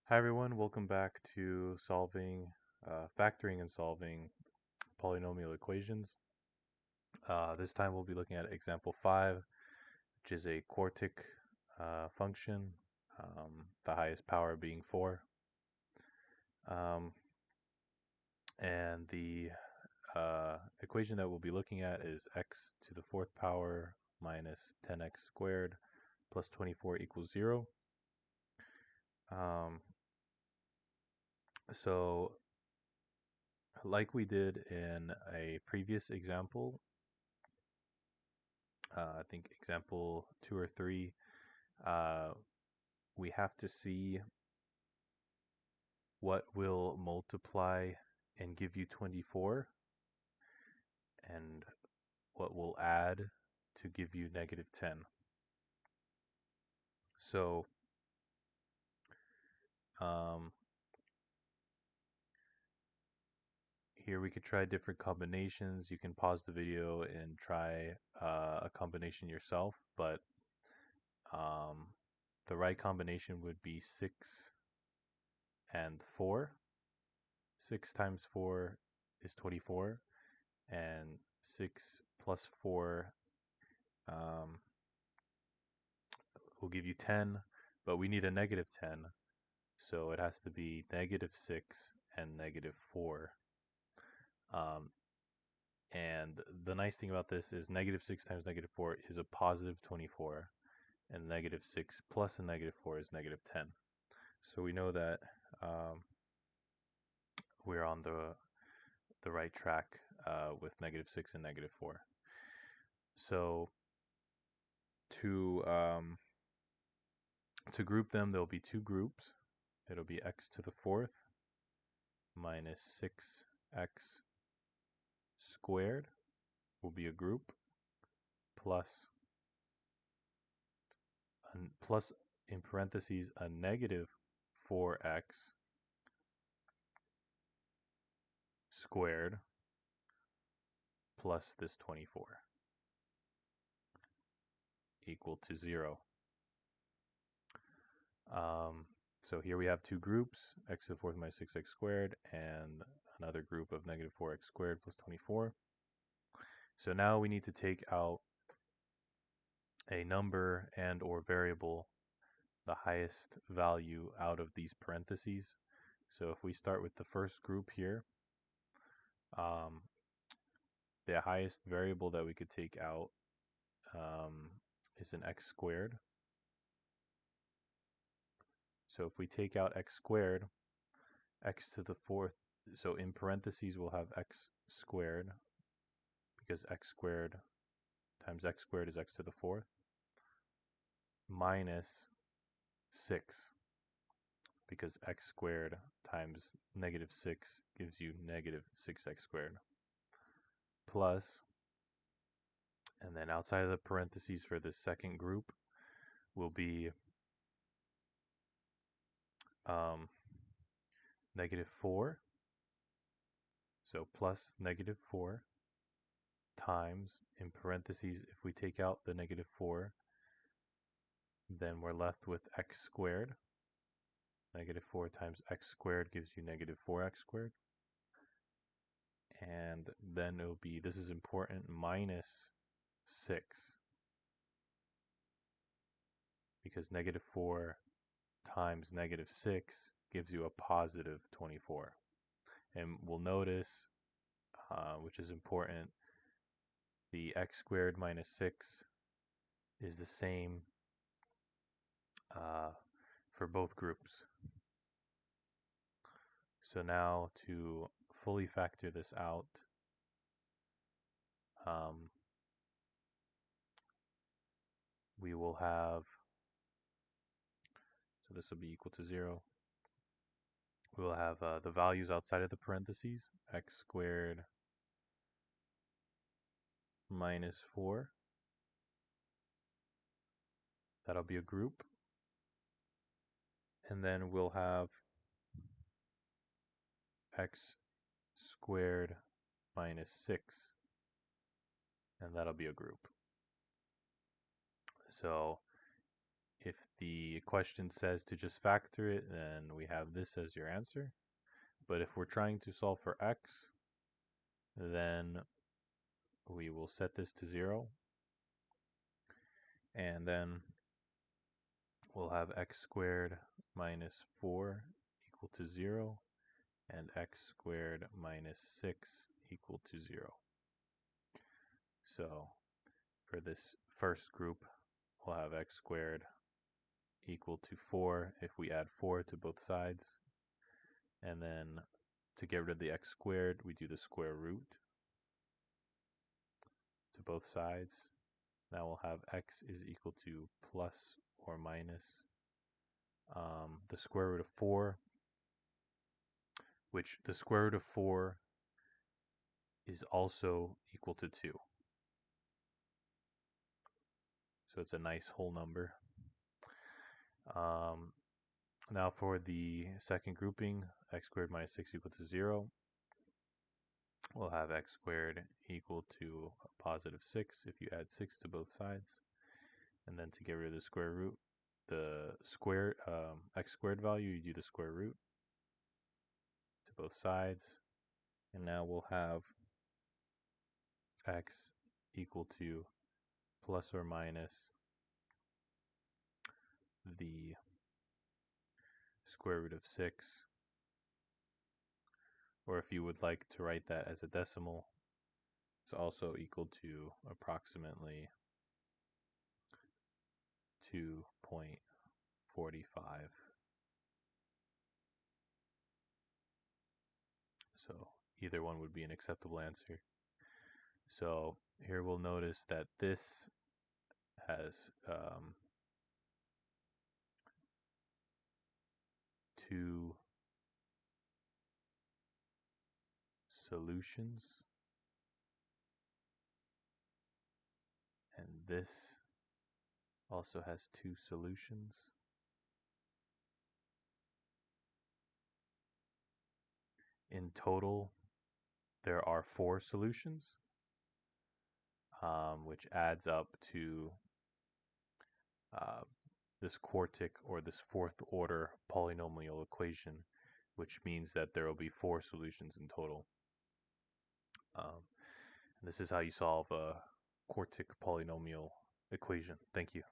Hi everyone, welcome back to factoring and solving polynomial equations. This time we'll be looking at example 5, which is a quartic function, the highest power being 4. And the equation that we'll be looking at is x to the 4th power minus 10x squared plus 24 equals 0. So like we did in a previous example, I think example 2 or 3, we have to see what will multiply and give you 24 and what will add to give you negative 10. So here we could try different combinations. You can pause the video and try a combination yourself, but the right combination would be 6 and 4. 6 times 4 is 24, and 6 plus 4 will give you 10, but we need a negative 10, so it has to be negative 6 and negative 4. And the nice thing about this is negative 6 times negative 4 is a positive 24, and negative 6 plus a negative 4 is negative 10. So we know that we're on the right track with negative 6 and negative 4. So to group them, there'll be two groups. It'll be x to the 4th minus 6x squared will be a group, plus in parentheses a negative 4x squared plus this 24 equal to 0. So here we have two groups, x to the 4th minus 6x squared, and another group of negative 4x squared plus 24. So now we need to take out a number and or variable, the highest value out of these parentheses. So if we start with the first group here, the highest variable that we could take out is an x squared. So if we take out x squared, x to the 4th, so in parentheses we'll have x squared, because x squared times x squared is x to the 4th, minus 6, because x squared times negative 6 gives you negative 6x squared, plus, and then outside of the parentheses for the second group will be negative 4, so plus negative 4 times, in parentheses, if we take out the negative 4, then we're left with x squared. Negative 4 times x squared gives you negative 4x squared. And then it will be, this is important, minus 6. Because negative 4 times negative 6 gives you a positive 24. And we'll notice, which is important, the x squared minus 6 is the same for both groups. So now to fully factor this out, we will have, so this will be equal to 0. We will have the values outside of the parentheses, x squared minus 4. That'll be a group. And then we'll have x squared minus 6, and that'll be a group. So If the question says to just factor it, then we have this as your answer. But if we're trying to solve for x, then we will set this to 0. And then we'll have x squared minus 4 equal to 0, and x squared minus 6 equal to 0. So for this first group, we'll have x squared equal to 4 if we add 4 to both sides. And then to get rid of the x squared, we do the square root to both sides. Now we'll have x is equal to plus or minus the square root of 4, which the square root of 4 is also equal to 2. So it's a nice whole number. Now for the second grouping, x squared minus 6 equal to 0. We'll have x squared equal to a positive 6 if you add 6 to both sides. And then to get rid of the square root, the square x squared value, you do the square root to both sides. And now we'll have x equal to plus or minus the square root of 6. Or if you would like to write that as a decimal, it's also equal to approximately 2.45. So either one would be an acceptable answer. So here we'll notice that this has two solutions, and this also has two solutions. In total, there are 4 solutions, which adds up to this quartic, or this fourth order polynomial equation, which means that there will be 4 solutions in total. And this is how you solve a quartic polynomial equation. Thank you.